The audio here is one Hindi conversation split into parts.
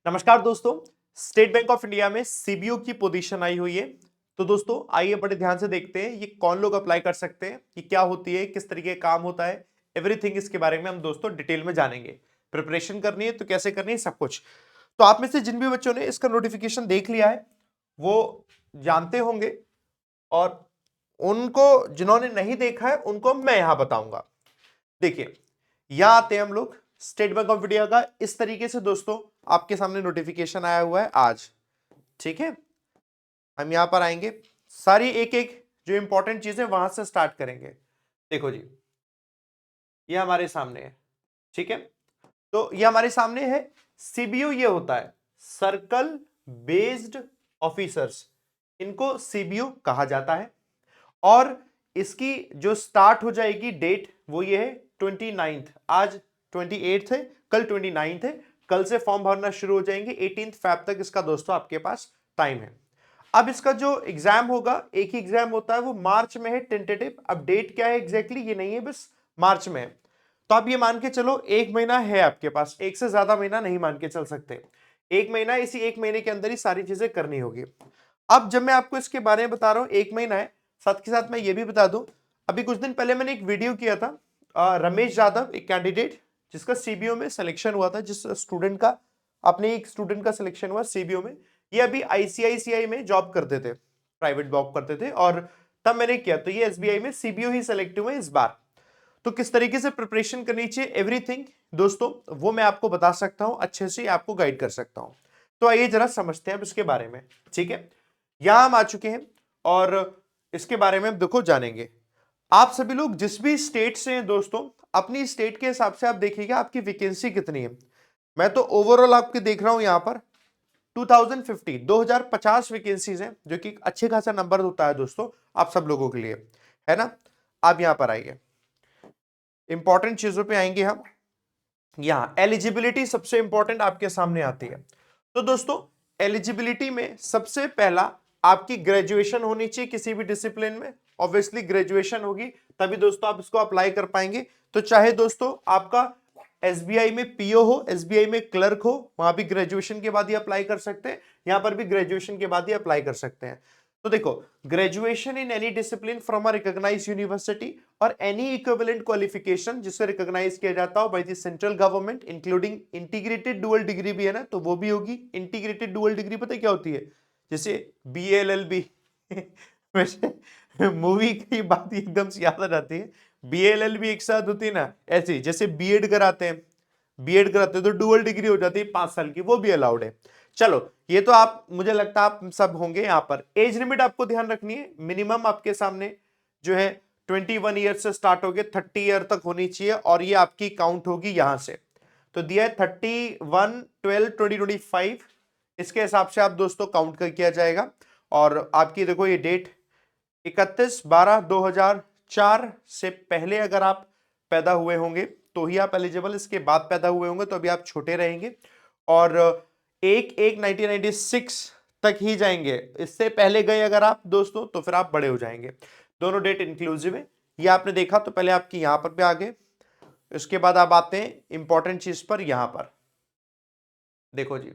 नमस्कार दोस्तों। स्टेट बैंक ऑफ इंडिया में सीबीओ की पोजीशन आई हुई है। तो दोस्तों आइए बड़े ध्यान से देखते हैं ये कौन लोग अप्लाई कर सकते हैं, ये क्या होती है, किस तरीके का काम होता है, एवरीथिंग इसके बारे में हम दोस्तों डिटेल में जानेंगे। प्रिपरेशन करनी है तो कैसे करनी है सब कुछ। तो आप में से जिन भी बच्चों ने इसका नोटिफिकेशन देख लिया है वो जानते होंगे, और उनको जिन्होंने नहीं देखा है उनको मैं यहां बताऊंगा। देखिए यहां आते हैं हम लोग। स्टेट बैंक ऑफ इंडिया का इस तरीके से दोस्तों आपके सामने नोटिफिकेशन आया हुआ है आज। ठीक है, हम यहां पर आएंगे, सारी एक एक जो इंपॉर्टेंट चीजें वहां से स्टार्ट करेंगे। देखो जी, ये हमारे सामने है। ठीक है, तो ये हमारे सामने है। सीबीओ ये होता है सर्कल बेस्ड ऑफिसर्स, इनको सीबीओ कहा जाता है। और इसकी जो स्टार्ट हो जाएगी डेट वो ये है 29th। आज 28th है, कल 29th है। कल से फॉर्म भरना शुरू हो जाएंगे। 18 फैब तक इसका दोस्तों आपके पास टाइम है। अब इसका जो एग्जाम होगा, एक ही एग्जाम होता है, वो मार्च में है टेंटेटिव। अब डेट क्या है एग्जैक्टली ये नहीं है, बस मार्च में है। तो आप ये मान के चलो एक महीना है आपके पास, एक से ज्यादा महीना नहीं मान के चल सकते। एक महीना, इसी एक महीने के अंदर ही सारी चीजें करनी होगी। अब जब मैं आपको इसके बारे में बता रहा हूं, एक महीना है, साथ के साथ मैं ये भी बता दूं, अभी कुछ दिन पहले मैंने एक वीडियो किया था। रमेश यादव एक कैंडिडेट जिसका सीबीओ में सिलेक्शन हुआ था, जिस स्टूडेंट का, अपने एक स्टूडेंट का सिलेक्शन हुआ सीबीओ में। ये अभी आईसीआईसीआई में जॉब करते थे, प्राइवेट जॉब करते थे, और तब मैंने किया तो ये एसबीआई में सीबीओ ही सिलेक्ट हुए इस बार। तो किस तरीके से प्रिपरेशन करनी चाहिए एवरीथिंग दोस्तों वो मैं आपको बता सकता हूं, अच्छे से आपको गाइड कर सकता हूं। तो आइए जरा समझते हैं अब इसके बारे में। ठीक है, यहां हम आ चुके हैं और इसके बारे में देखो जानेंगे। आप सभी लोग जिस भी स्टेट से हैं दोस्तों, अपनी स्टेट के हिसाब से आप देखिएगा आपकी वैकेंसी कितनी है। मैं तो ओवरऑल आपके देख रहा हूं यहां पर 2050 वैकेंसीज हैं, जो कि अच्छे खासा नंबर होता है दोस्तों आप सब लोगों के लिए, है ना। आप यहां पर आइए, इंपॉर्टेंट चीजों पे आएंगे हम। यहां एलिजिबिलिटी सबसे इंपॉर्टेंट आपके सामने आती है। तो दोस्तों एलिजिबिलिटी में सबसे पहला आपकी ग्रेजुएशन होनी चाहिए किसी भी डिसिप्लिन में। ऑब्वियसली ग्रेजुएशन होगी तभी दोस्तों आप इसको अप्लाई कर पाएंगे। तो चाहे दोस्तों आपका एसबीआई में पीओ हो, एसबीआई में क्लर्क हो, वहां भी ग्रेजुएशन के बाद ही अप्लाई कर सकते हैं, यहां पर भी ग्रेजुएशन के बाद ही अप्लाई कर सकते हैं। तो देखो, graduation in any discipline from a recognised university और एनी इक्विवेलेंट क्वालिफिकेशन जिससे रिकॉग्नाइज किया जाता हो by the central government, including integrated dual degree भी है ना, तो वो भी होगी। इंटीग्रेटेड डुअल डिग्री पता है क्या होती है? जैसे बीएलएलबी वैसे मूवी की बात एकदम से याद आ जाती है। बीएलएलबी एक साथ होती है ना, ऐसे जैसे बीएड कराते हैं, बीएड कराते हैं तो डुअल डिग्री हो जाती है 5 साल की, वो भी अलाउड है। चलो ये तो आप, मुझे लगता है आप सब होंगे। यहां पर एज लिमिट आपको ध्यान रखनी है, मिनिमम आपके सामने जो है 21 ईयर से स्टार्ट होगी 30 ईयर तक होनी चाहिए, और ये आपकी काउंट होगी यहां से। तो दिया है 31/12/2025, इसके हिसाब से आप दोस्तों काउंट कर किया जाएगा। और आपकी देखो ये डेट 31/12/2004 से पहले अगर आप पैदा हुए होंगे तो ही आप एलिजिबल, इसके बाद पैदा हुए होंगे तो अभी आप छोटे रहेंगे। और 1/1/1996 तक ही जाएंगे, इससे पहले गए अगर आप दोस्तों तो फिर आप बड़े हो जाएंगे। दोनों डेट इंक्लूसिव है, ये आपने देखा। तो पहले आपकी यहां पर भी आ गए, इसके बाद आप आते हैं इंपॉर्टेंट चीज पर। यहां पर देखो जी,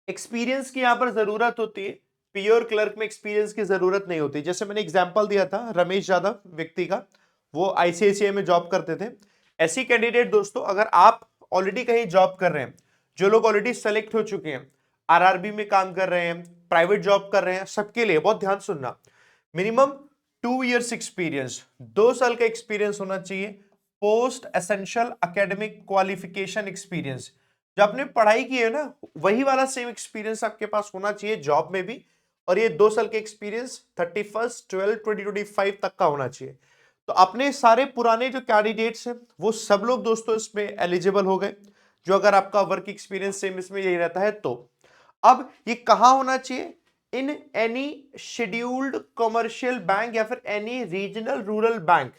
एक्सपीरियंस की यहां पर जरूरत होती है, प्योर क्लर्क में एक्सपीरियंस की जरूरत नहीं होती। जैसे मैंने एग्जांपल दिया था रमेश यादव व्यक्ति का, वो आईसीआईसीआई में जॉब करते थे। ऐसी कैंडिडेट दोस्तों अगर आप ऑलरेडी कहीं जॉब कर रहे हैं, जो लोग ऑलरेडी सेलेक्ट हो चुके हैं, आरआरबी में काम कर रहे हैं, प्राइवेट जॉब कर रहे हैं, सबके लिए बहुत ध्यान सुनना, मिनिमम 2 इयर्स एक्सपीरियंस, 2 साल का एक्सपीरियंस होना चाहिए। Post essential academic qualification experience, जो आपने पढ़ाई की है ना वही वाला सेम एक्सपीरियंस आपके पास होना चाहिए जॉब में भी। और ये 2 साल का एक्सपीरियंस 31/12/2025 तक का होना चाहिए। तो अपने सारे पुराने जो कैंडिडेट्स हैं वो सब लोग दोस्तों इसमें एलिजिबल हो गए, जो अगर आपका वर्क एक्सपीरियंस सेम इसमें यही रहता है तो। अब ये कहां होना चाहिए? In any scheduled commercial bank या फिर any regional rural bank.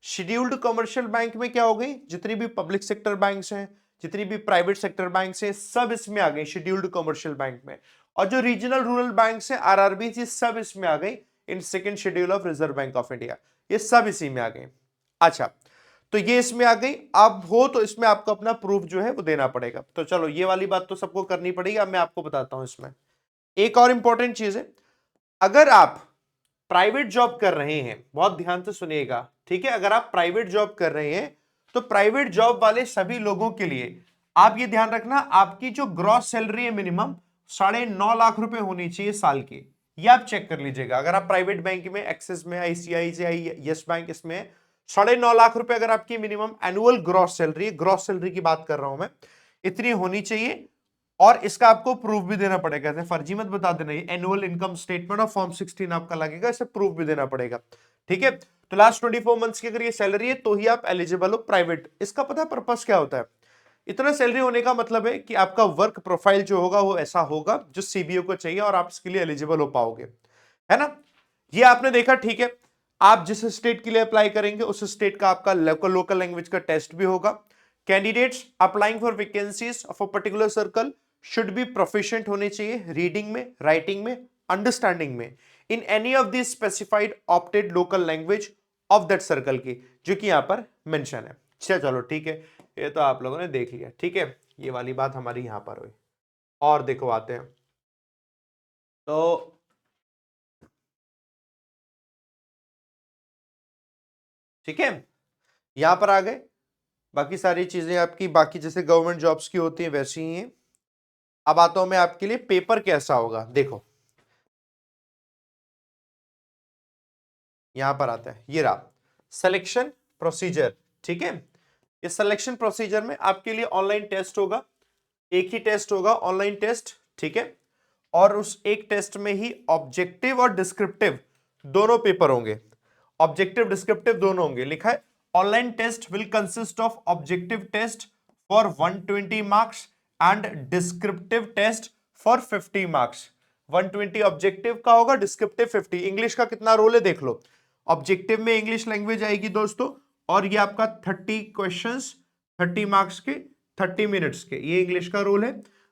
Scheduled commercial bank में क्या हो गई, जितनी भी पब्लिक सेक्टर बैंक्स हैं, जितनी भी प्राइवेट सेक्टर बैंक्स हैं, सब इसमें आ गई शेड्यूल्ड कमर्शियल बैंक में। और जो रीजनल रूरल बैंक्स हैं, आरआरबी, सब इसमें आ गई in second schedule of reserve bank of India, ये सब इसी में आ गए। अच्छा, तो ये इसमें आ गई। अब हो तो इसमें आपको अपना प्रूफ जो है वो देना पड़ेगा। तो चलो ये वाली बात तो सबको करनी पड़ेगी। अब मैं आपको बताता हूं इसमें एक और इंपॉर्टेंट चीज है। अगर आप प्राइवेट जॉब कर रहे हैं, बहुत ध्यान से सुनिएगा, ठीक है, अगर आप प्राइवेट जॉब कर रहे हैं तो प्राइवेट जॉब वाले सभी लोगों के लिए आप ये ध्यान रखना, आपकी जो ग्रॉस सैलरी है मिनिमम 9.5 लाख रुपए होनी चाहिए साल की। ये आप चेक कर लीजिएगा। अगर आप प्राइवेट बैंक में, एक्सिस में, आईसीआईसीआई, यस बैंक, इसमें 9.5 लाख रुपए अगर आपकी minimum annual gross salary, gross salary की बात कर रहा हूं मैं, इतनी होनी चाहिए। और इसका आपको प्रूफ भी देना पड़ेगा। ऐसे फर्जी मत बता देना, एनुअल इनकम स्टेटमेंट और फॉर्म 16 आपका लगेगा, इसे प्रूफ भी देना पड़ेगा। ठीक है, तो लास्ट 24 मंथ्स की अगर ये सैलरी है तो ही आप एलिजिबल हो प्राइवेट। इसका पता पर्पस क्या होता है? इतना सैलरी होने का मतलब है कि आपका वर्क प्रोफाइल जो होगा वो ऐसा होगा जो सीबीओ को चाहिए और आप इसके लिए एलिजिबल हो पाओगे, है ना। ये आपने देखा, ठीक है। आप जिस स्टेट के लिए अप्लाई करेंगे उस स्टेट का आपका लोकल लैंग्वेज का टेस्ट भी होगा। Candidates applying for vacancies of a particular circle should be proficient होने चाहिए रीडिंग में, राइटिंग में, अंडरस्टैंडिंग में, in any of the specified opted local language of that circle की, जो कि यहां पर मेंशन है। चलो ठीक है, ये तो आप लोगों ने देख लिया। ठीक है, ये वाली बात हमारी यहां पर हुई। और देखो आते हैं तो ठीक है, यहां पर आ गए। बाकी सारी चीजें आपकी बाकी जैसे गवर्नमेंट जॉब्स की होती है वैसी ही हैं। अब आता हूं मैं आपके लिए पेपर कैसा होगा। देखो यहां पर आता है, ये रहा सिलेक्शन प्रोसीजर। ठीक है, इस सिलेक्शन प्रोसीजर में आपके लिए ऑनलाइन टेस्ट होगा, एक ही टेस्ट होगा, ऑनलाइन टेस्ट। ठीक है, और उस एक टेस्ट में ही ऑब्जेक्टिव और डिस्क्रिप्टिव दोनों पेपर होंगे। ऑब्जेक्टिव डिस्क्रिप्टिव दोनों होंगे। लिखा है online test will consist of objective test for 120 marks and descriptive test for 50 marks. 120 objective का होगा, डिस्क्रिप्टिव 50। इंग्लिश का कितना रोल है देख लो। ऑब्जेक्टिव में इंग्लिश लैंग्वेज आएगी दोस्तों, और ये आपका 30 क्वेश्चंस, 30 मार्क्स के, 30 मिनट्स के, ये इंग्लिश का रोल है।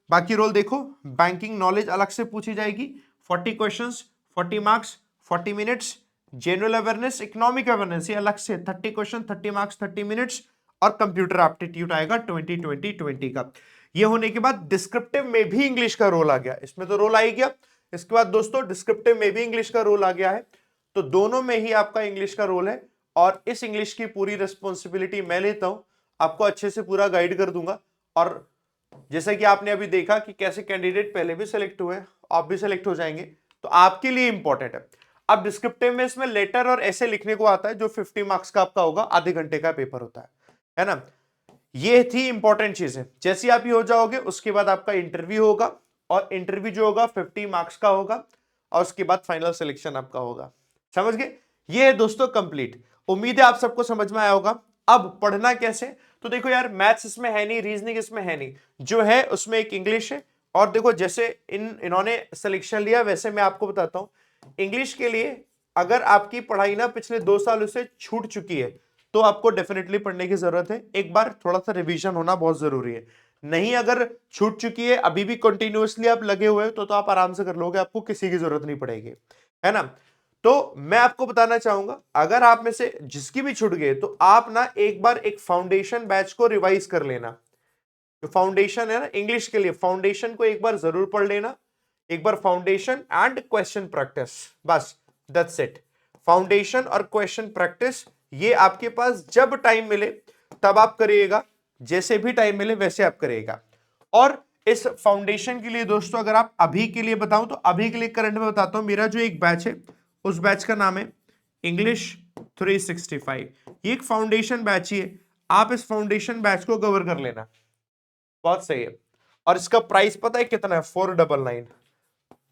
बाकी रोल देखो, बैंकिंग नॉलेज अलग से पूछी जाएगी, 40 questions, 40 marks, 40 minutes. General awareness, economic awareness, ये अलग से 30 क्वेश्चन, 30 मार्क्स, 30 मिनट्स। और कंप्यूटर एप्टीट्यूड आएगा 20 का। ये होने के बाद डिस्क्रिप्टिव में भी इंग्लिश का रोल आ गया, इसमें तो रोल आ ही गया। इसके बाद दोस्तों डिस्क्रिप्टिव में भी इंग्लिश का रोल आ गया है, तो दोनों में ही आपका इंग्लिश का रोल है। और इस इंग्लिश की पूरी रिस्पॉन्सिबिलिटी मैं लेता हूं, आपको अच्छे से पूरा गाइड कर दूंगा। और जैसे कि आपने अभी देखा कि कैसे कैंडिडेट पहले भी सिलेक्ट हुए, आप भी सिलेक्ट हो जाएंगे, तो आपके लिए इंपॉर्टेंट है। अब डिस्क्रिप्टिव में इसमें लेटर और ऐसे लिखने को आता है, जो 50 मार्क्स का आपका होगा, आधे घंटे का पेपर होता है ना। ये थी इंपॉर्टेंट चीजें। जैसे आप ये हो जाओगे उसके बाद आपका इंटरव्यू होगा, और इंटरव्यू जो होगा 50 मार्क्स का होगा, और उसके बाद फाइनल सिलेक्शन आपका होगा। समझ गए? ये है दोस्तों कंप्लीट। उम्मीद है आप सबको समझ में आया होगा। अब पढ़ना कैसे, तो देखो यार, मैथ्स इसमें है नहीं, रीजनिंग इसमें है नहीं, जो है उसमें एक इंग्लिश है। और देखो जैसे इन्होंने सिलेक्शन लिया वैसे मैं आपको बताता हूं। इंग्लिश के लिए अगर आपकी पढ़ाई ना पिछले 2 सालों से छूट चुकी है तो आपको डेफिनेटली पढ़ने की जरूरत है। एक बार थोड़ा सा रिवीजन होना बहुत जरूरी है। नहीं, अगर छूट चुकी है अभी भी कंटिन्यूअसली आप लगे हुए हो तो आप आराम से कर लोगे, आपको किसी की जरूरत नहीं पड़ेगी, है ना। तो मैं आपको बताना चाहूंगा, अगर आप में से जिसकी भी छूट गए तो आप ना एक बार एक फाउंडेशन बैच को रिवाइज कर लेना। जो फाउंडेशन है ना इंग्लिश के लिए, फाउंडेशन को एक बार जरूर पढ़ लेना। एक बार फाउंडेशन एंड क्वेश्चन प्रैक्टिस, बस दैट्स इट। फाउंडेशन और क्वेश्चन प्रैक्टिस, ये आपके पास जब टाइम मिले तब आप करिएगा, जैसे भी टाइम मिले वैसे आप करिएगा। और इस फाउंडेशन के लिए दोस्तों अगर आप अभी के लिए बताऊं तो अभी के लिए करंट में बताता हूं, मेरा जो एक बैच है उस बैच का नाम है इंग्लिश 365। ये एक फाउंडेशन बैच ही है, आप इस फाउंडेशन बैच को कवर कर लेना, बहुत सही है। और इसका प्राइस पता है कितना है? 499,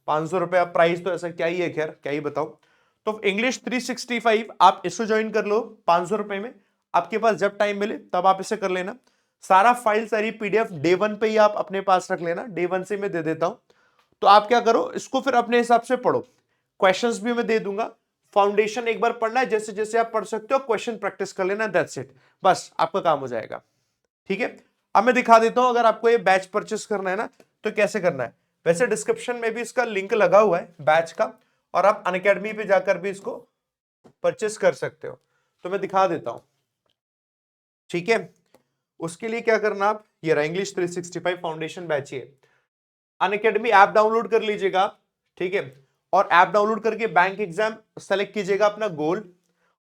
500 रुपया प्राइस। तो ऐसा क्या ही है, खैर क्या ही बताओ। तो इंग्लिश 365 आप इसको ज्वाइन कर लो 500 रुपए में। आपके पास जब टाइम मिले तब आप इसे कर लेना। सारा फाइल, सारी पीडीएफ डे 1 पे ही आप अपने पास रख लेना, डे 1 से मैं दे देता हूं। तो आप क्या करो, इसको फिर अपने हिसाब से पढ़ो, क्वेश्चंस भी मैं दे दूंगा। फाउंडेशन एक बार पढ़ना है, जैसे जैसे आप पढ़ सकते हो क्वेश्चन प्रैक्टिस कर लेना, दैट्स इट, बस आपका काम हो जाएगा। ठीक है, अब मैं दिखा देता हूं अगर आपको ये बैच परचेस करना है ना तो कैसे करना है। वैसे डिस्क्रिप्शन में भी इसका लिंक लगा हुआ है बैच का, और आप अनअकैडमी पे जाकर भी इसको परचेस कर सकते हो। तो मैं दिखा देता हूं। ठीक है। उसके लिए क्या करना, आप ये रहा इंग्लिश 365 फाउंडेशन बैच है, अनअकैडमी ऐप डाउनलोड कर लीजिएगा आप, ठीक है। और ऐप डाउनलोड करके बैंक एग्जाम सेलेक्ट कीजिएगा अपना गोल,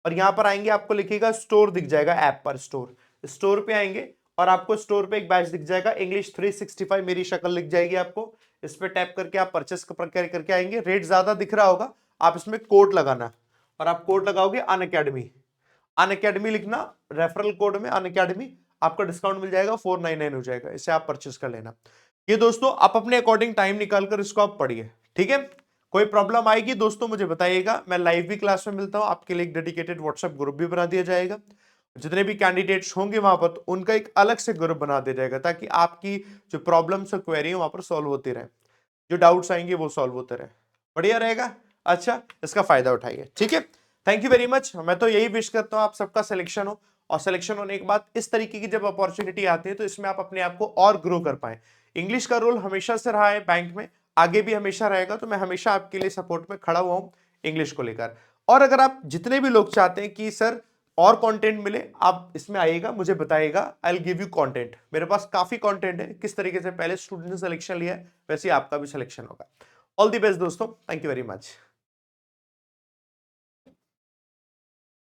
और यहां पर आएंगे आपको लिखिएगा स्टोर दिख जाएगा, ऐप पर स्टोर, स्टोर पे आएंगे और आपको स्टोर पे एक बैच दिख जाएगा इंग्लिश 365, मेरी शक्ल लिख जाएगी आपको, इस पे टैप करके आप परचेस करके आएंगे। रेट ज्यादा दिख रहा होगा, आप इसमें कोड लगाना, और आप कोड लगाओगे अनअकैडमी, अनअकैडमी लिखना, रेफरल कोड में अनअकैडमी, आपका डिस्काउंट मिल जाएगा 499 हो जाएगा, इसे आप परचेस कर लेना। ये दोस्तों आप अपने अकॉर्डिंग टाइम निकालकर इसको आप पढ़िए, ठीक है। कोई प्रॉब्लम आएगी दोस्तों मुझे बताइएगा, मैं लाइव भी क्लास में मिलता हूं, आपके लिए एक डेडिकेटेड व्हाट्सएप ग्रुप भी बना दिया जाएगा, जितने भी कैंडिडेट्स होंगे वहां पर तो उनका एक अलग से ग्रुप बना दिया जाएगा, ताकि आपकी जो प्रॉब्लम्स और क्वेरी है वहां पर सॉल्व होती रहे, जो डाउट्स आएंगे वो सॉल्व होते रहे, बढ़िया रहेगा। अच्छा, इसका फायदा उठाइए, ठीक है। Thank you very much. मैं तो यही विश करता हूं आप सबका सिलेक्शन हो, और सिलेक्शन होने के बाद इस तरीके की जब अपॉर्चुनिटी आती है तो इसमें आप अपने आप को और ग्रो कर पाए। इंग्लिश का रोल हमेशा से रहा है बैंक में, आगे भी हमेशा रहेगा, तो मैं हमेशा आपके लिए सपोर्ट में खड़ा हुआ हूं इंग्लिश को लेकर। और अगर आप जितने भी लोग चाहते हैं कि सर और कंटेंट मिले, आप इसमें आइएगा, मुझे बताइएगा, I will give you content. मेरे पास काफी कंटेंट है, किस तरीके से पहले स्टूडेंट ने सिलेक्शन लिया है वैसे ही आपका भी सिलेक्शन होगा। ऑल द बेस्ट दोस्तों, थैंक यू वेरी मच।